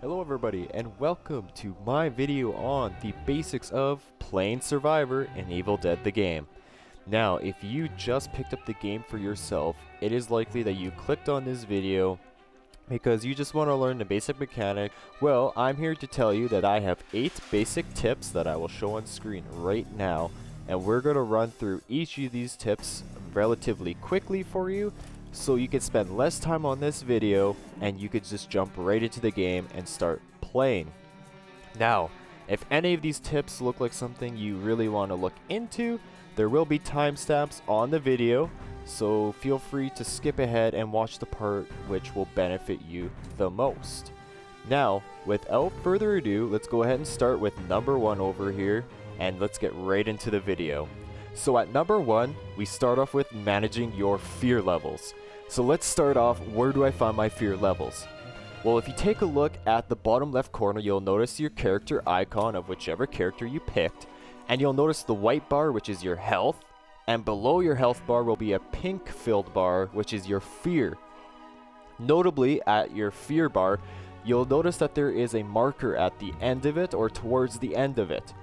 Hello everybody and welcome to my video on the basics of playing Survivor in Evil Dead the game. Now, if you just picked up the game for yourself, it is likely that you clicked on this video because you just want to learn the basic mechanic. Well, I'm here to tell you that I have 8 basic tips that I will show on screen right now, and we're going to run through each of these tips relatively quickly for you, so you can spend less time on this video and you could just jump right into the game and start playing. Now, if any of these tips look like something you really want to look into, there will be timestamps on the video, so feel free to skip ahead and watch the part which will benefit you the most. Now, without further ado, let's go ahead and start with number 1 over here, and let's get right into the video. So at number 1, we start off with managing your fear levels. So let's start off, where do I find my fear levels? Well, if you take a look at the bottom left corner, you'll notice your character icon of whichever character you picked, and you'll notice the white bar, which is your health, and below your health bar will be a pink filled bar, which is your fear. Notably, at your fear bar, you'll notice that there is a marker at the end of it or towards the end of it.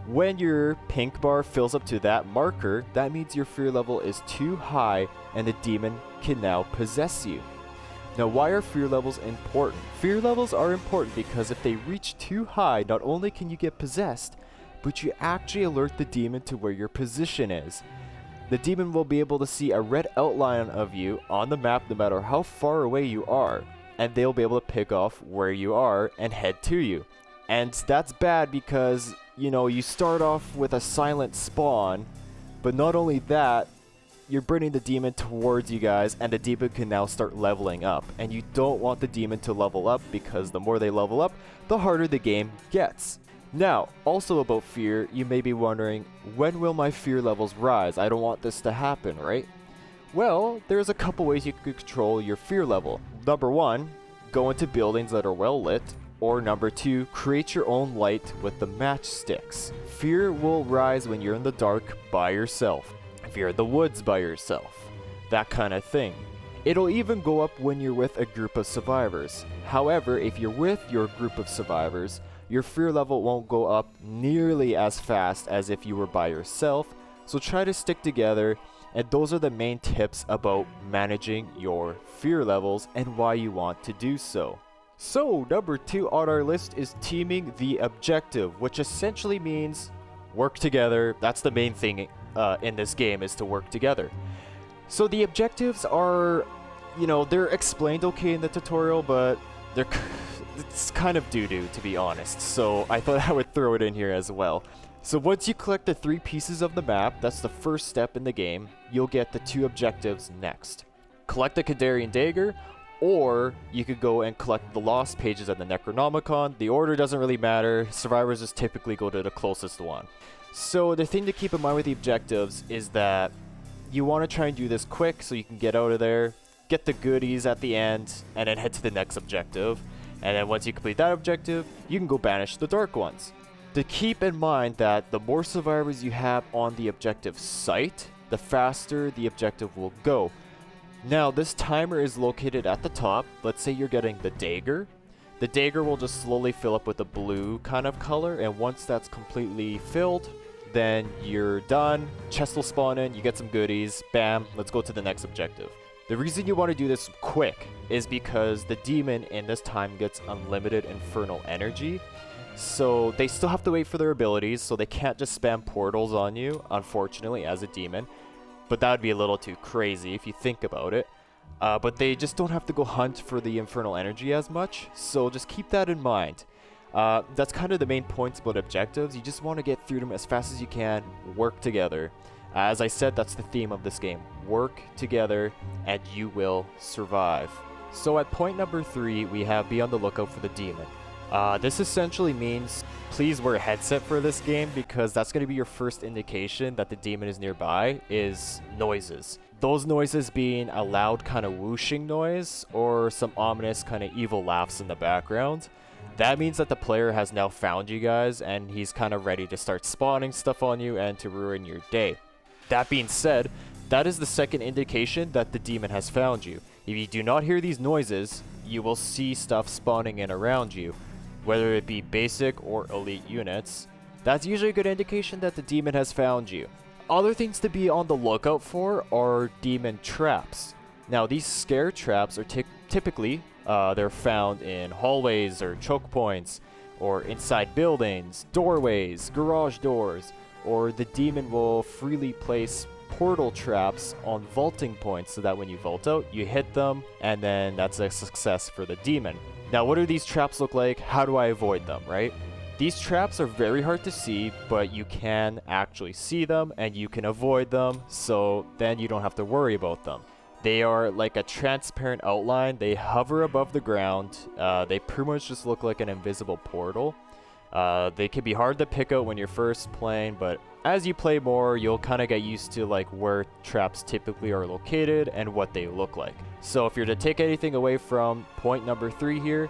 When your pink bar fills up to that marker, that means your fear level is too high and the demon can now possess you. Now, why are fear levels important? Fear levels are important because if they reach too high, not only can you get possessed, but you actually alert the demon to where your position is. The demon will be able to see a red outline of you on the map no matter how far away you are, and they'll be able to pick off where you are and head to you. And that's bad because, you know, you start off with a silent spawn, but not only that, you're bringing the demon towards you guys, and the demon can now start leveling up. And you don't want the demon to level up because the more they level up, the harder the game gets. Now, also about fear, you may be wondering, when will my fear levels rise? I don't want this to happen, right? Well, there's a couple ways you could control your fear level. Number 1, go into buildings that are well lit. Or number 2, create your own light with the matchsticks. Fear will rise when you're in the dark by yourself. If you're in the woods by yourself. That kind of thing. It'll even go up when you're with a group of survivors. However, if you're with your group of survivors, your fear level won't go up nearly as fast as if you were by yourself. So try to stick together, and those are the main tips about managing your fear levels and why you want to do so. So, number 2 on our list is teaming the objective, which essentially means work together. That's the main thing in this game, is to work together. So the objectives are, you know, they're explained okay in the tutorial, but it's kind of doo-doo, to be honest. So I thought I would throw it in here as well. So once you collect the 3 pieces of the map, that's the first step in the game, you'll get the 2 objectives next. Collect the Kandarian Dagger, or you could go and collect the lost pages at the Necronomicon. The order doesn't really matter. Survivors just typically go to the closest one. So the thing to keep in mind with the objectives is that you want to try and do this quick so you can get out of there, get the goodies at the end, and then head to the next objective. And then once you complete that objective, you can go banish the dark ones. To keep in mind that the more survivors you have on the objective site, the faster the objective will go. Now, this timer is located at the top. Let's say you're getting the dagger. The dagger will just slowly fill up with a blue kind of color, and once that's completely filled, then you're done. Chest will spawn in, you get some goodies, bam, let's go to the next objective. The reason you want to do this quick is because the demon in this time gets unlimited infernal energy. So they still have to wait for their abilities, so they can't just spam portals on you, unfortunately, as a demon. But that would be a little too crazy if you think about it. But they just don't have to go hunt for the infernal energy as much, so just keep that in mind. That's kind of the main points about objectives. You just want to get through them as fast as you can, work together. As I said, that's the theme of this game. Work together, and you will survive. So at point number 3, we have be on the lookout for the demon. This essentially means please wear a headset for this game, because that's going to be your first indication that the demon is nearby, is noises. Those noises being a loud kind of whooshing noise or some ominous kind of evil laughs in the background. That means that the player has now found you guys and he's kind of ready to start spawning stuff on you and to ruin your day. That being said, that is the second indication that the demon has found you. If you do not hear these noises, you will see stuff spawning in around you, whether it be basic or elite units. That's usually a good indication that the demon has found you. Other things to be on the lookout for are demon traps. Now these scare traps are typically they're found in hallways or choke points, or inside buildings, doorways, garage doors, or the demon will freely place portal traps on vaulting points so that when you vault out, you hit them, and then that's a success for the demon. Now what do these traps look like? How do I avoid them, right? These traps are very hard to see, but you can actually see them and you can avoid them, so then you don't have to worry about them. They are like a transparent outline. They hover above the ground. They pretty much just look like an invisible portal. They can be hard to pick out when you're first playing, but as you play more, you'll kind of get used to like where traps typically are located and what they look like. So if you're to take anything away from point number 3 here,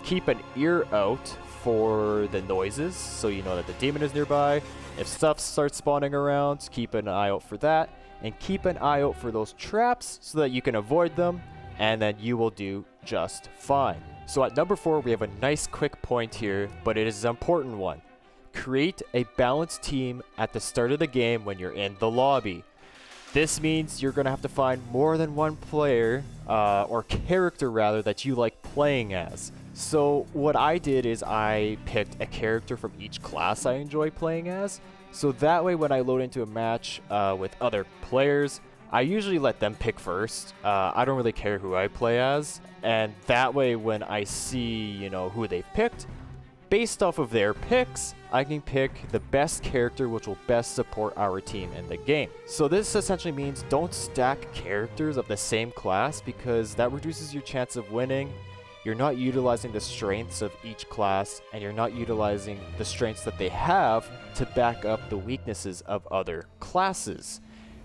keep an ear out for the noises so you know that the demon is nearby. If stuff starts spawning around, keep an eye out for that, and keep an eye out for those traps so that you can avoid them, and then you will do just fine. So at number 4, we have a nice quick point here, but it is an important one. Create a balanced team at the start of the game when you're in the lobby. This means you're going to have to find more than one player, or character rather, that you like playing as. So what I did is I picked a character from each class I enjoy playing as. So that way when I load into a match with other players, I usually let them pick first. I don't really care who I play as. And that way when I see, you know, who they've picked, based off of their picks, I can pick the best character which will best support our team in the game. So this essentially means don't stack characters of the same class because that reduces your chance of winning. You're not utilizing the strengths of each class, and you're not utilizing the strengths that they have to back up the weaknesses of other classes.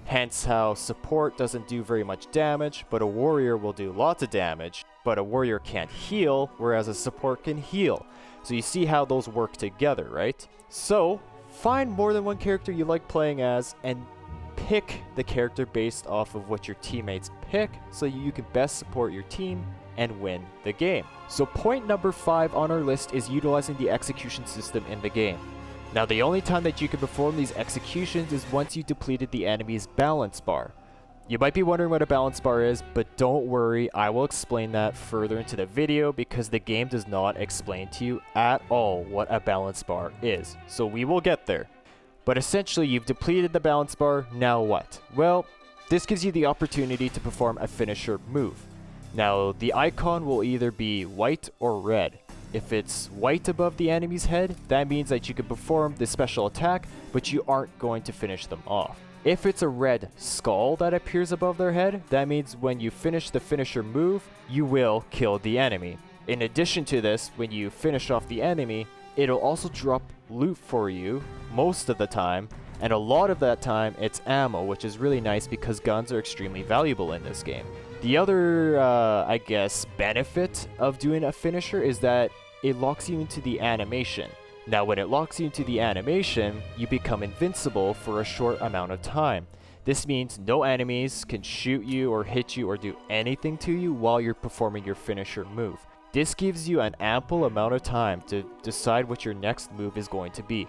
Hence how support doesn't do very much damage, but a warrior will do lots of damage, but a warrior can't heal, whereas a support can heal. So you see how those work together, right? So find more than one character you like playing as, and pick the character based off of what your teammates pick so you can best support your team and win the game. So point number 5 on our list is utilizing the execution system in the game. Now the only time that you can perform these executions is once you depleted the enemy's balance bar. You might be wondering what a balance bar is, but don't worry, I will explain that further into the video because the game does not explain to you at all what a balance bar is. So we will get there. But essentially you've depleted the balance bar, now what? Well, this gives you the opportunity to perform a finisher move. Now, the icon will either be white or red. If it's white above the enemy's head, that means that you can perform this special attack, but you aren't going to finish them off. If it's a red skull that appears above their head, that means when you finish the finisher move, you will kill the enemy. In addition to this, when you finish off the enemy, it'll also drop loot for you most of the time, and a lot of that time it's ammo, which is really nice because guns are extremely valuable in this game. The other, I guess, benefit of doing a finisher is that it locks you into the animation. Now, when it locks you into the animation, you become invincible for a short amount of time. This means no enemies can shoot you or hit you or do anything to you while you're performing your finisher move. This gives you an ample amount of time to decide what your next move is going to be.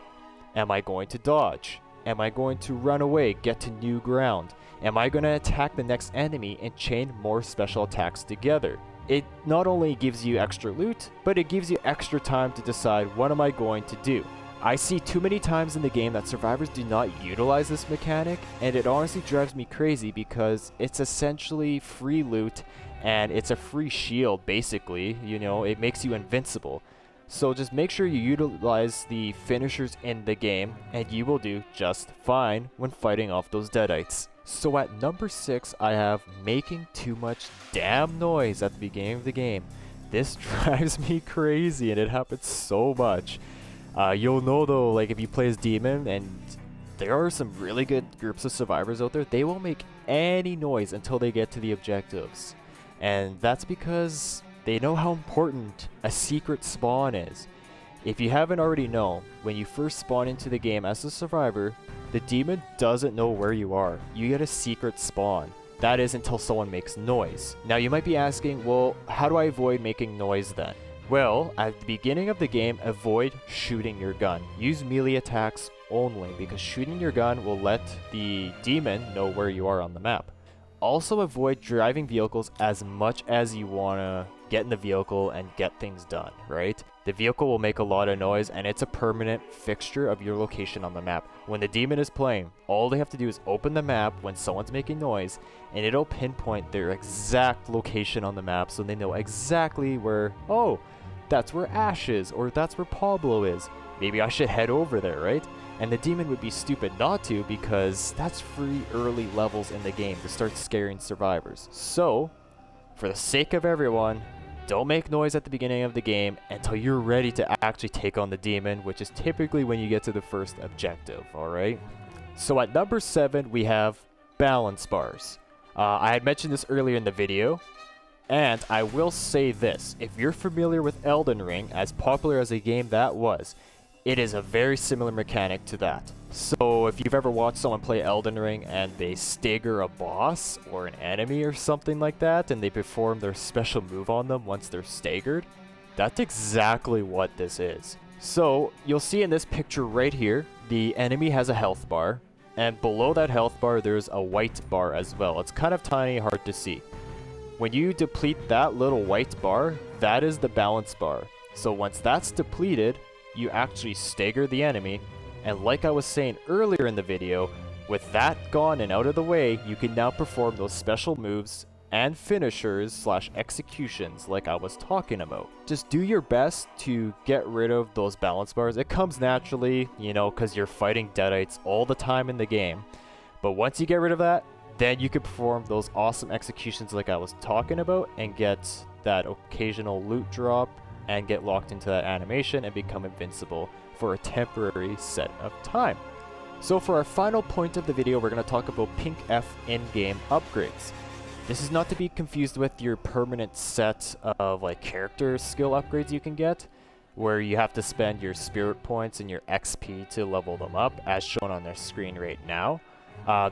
Am I going to dodge? Am I going to run away, get to new ground? Am I going to attack the next enemy and chain more special attacks together? It not only gives you extra loot, but it gives you extra time to decide what am I going to do. I see too many times in the game that survivors do not utilize this mechanic, and it honestly drives me crazy because it's essentially free loot and it's a free shield basically, you know, it makes you invincible. So just make sure you utilize the finishers in the game and you will do just fine when fighting off those deadites. So at number 6, I have making too much damn noise at the beginning of the game. This drives me crazy and it happens so much. You'll know though, like if you play as Demon, and there are some really good groups of survivors out there, they will make any noise until they get to the objectives. And that's because they know how important a secret spawn is. If you haven't already known, when you first spawn into the game as a survivor, the demon doesn't know where you are. You get a secret spawn. That is until someone makes noise. Now you might be asking, well, how do I avoid making noise then? Well, at the beginning of the game, avoid shooting your gun. Use melee attacks only, because shooting your gun will let the demon know where you are on the map. Also avoid driving vehicles as much as you want to get in the vehicle and get things done, right? The vehicle will make a lot of noise and it's a permanent fixture of your location on the map. When the demon is playing, all they have to do is open the map when someone's making noise and it'll pinpoint their exact location on the map so they know exactly where, oh, that's where Ash is, or that's where Pablo is. Maybe I should head over there, right? And the demon would be stupid not to, because that's free early levels in the game to start scaring survivors. So, for the sake of everyone, don't make noise at the beginning of the game until you're ready to actually take on the demon, which is typically when you get to the first objective, alright? So at number 7, we have balance bars. I had mentioned this earlier in the video, and I will say this. If you're familiar with Elden Ring, as popular as a game that was, it is a very similar mechanic to that. So if you've ever watched someone play Elden Ring and they stagger a boss or an enemy or something like that, and they perform their special move on them once they're staggered, that's exactly what this is. So you'll see in this picture right here, the enemy has a health bar, and below that health bar there's a white bar as well. It's kind of tiny, hard to see. When you deplete that little white bar, that is the balance bar. So once that's depleted, you actually stagger the enemy, and like I was saying earlier in the video, with that gone and out of the way, you can now perform those special moves and finishers / executions like I was talking about. Just do your best to get rid of those balance bars. It comes naturally, you know, because you're fighting deadites all the time in the game. But once you get rid of that, then you can perform those awesome executions like I was talking about and get that occasional loot drop and get locked into that animation and become invincible for a temporary set of time. So for our final point of the video, we're going to talk about Pink F in-game upgrades. This is not to be confused with your permanent set of like character skill upgrades you can get, where you have to spend your spirit points and your XP to level them up, as shown on their screen right now.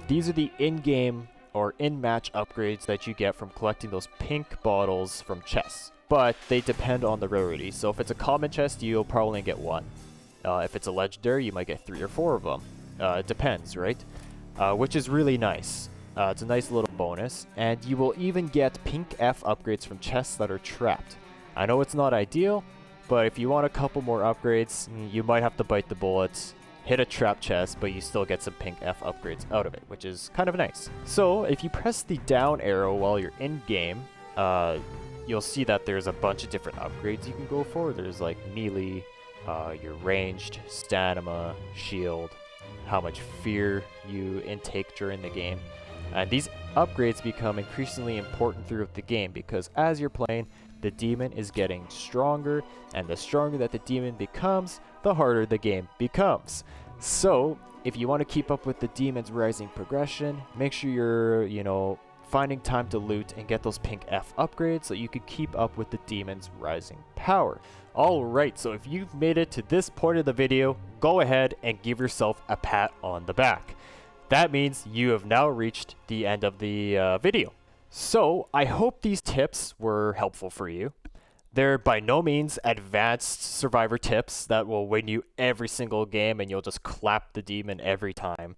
These are the in-game or in-match upgrades that you get from collecting those pink bottles from chests. But they depend on the rarity. So if it's a common chest, you'll probably get 1. If it's a legendary, you might get 3 or 4 of them. It depends, right? Which is really nice. It's a nice little bonus. And you will even get pink F upgrades from chests that are trapped. I know it's not ideal, but if you want a couple more upgrades, you might have to bite the bullet, hit a trap chest, but you still get some pink F upgrades out of it, which is kind of nice. So if you press the down arrow while you're in-game, you'll see that there's a bunch of different upgrades you can go for. There's like melee, your ranged, stamina, shield, how much fear you intake during the game. And these upgrades become increasingly important throughout the game because as you're playing, the demon is getting stronger, and the stronger that the demon becomes, the harder the game becomes. So if you want to keep up with the demon's rising progression, make sure you're, finding time to loot and get those pink F upgrades so you can keep up with the demon's rising power. Alright, so if you've made it to this point of the video, go ahead and give yourself a pat on the back. That means you have now reached the end of the video. So I hope these tips were helpful for you. They're by no means advanced survivor tips that will win you every single game and you'll just clap the demon every time.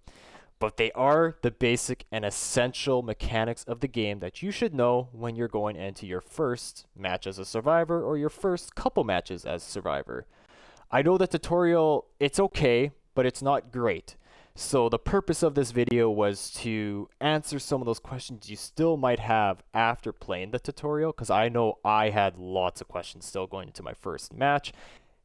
But they are the basic and essential mechanics of the game that you should know when you're going into your first match as a survivor or your first couple matches as survivor. I know the tutorial, it's okay, but it's not great. So the purpose of this video was to answer some of those questions you still might have after playing the tutorial, because I know I had lots of questions still going into my first match,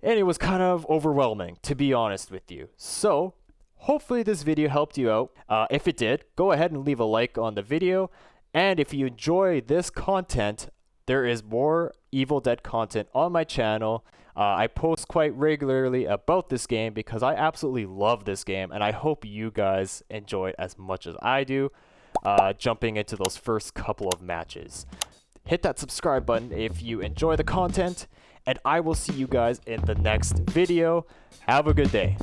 and it was kind of overwhelming, to be honest with you. So hopefully this video helped you out. If it did, go ahead and leave a like on the video. And if you enjoy this content, there is more Evil Dead content on my channel. I post quite regularly about this game because I absolutely love this game. And I hope you guys enjoy it as much as I do, jumping into those first couple of matches. Hit that subscribe button if you enjoy the content. And I will see you guys in the next video. Have a good day.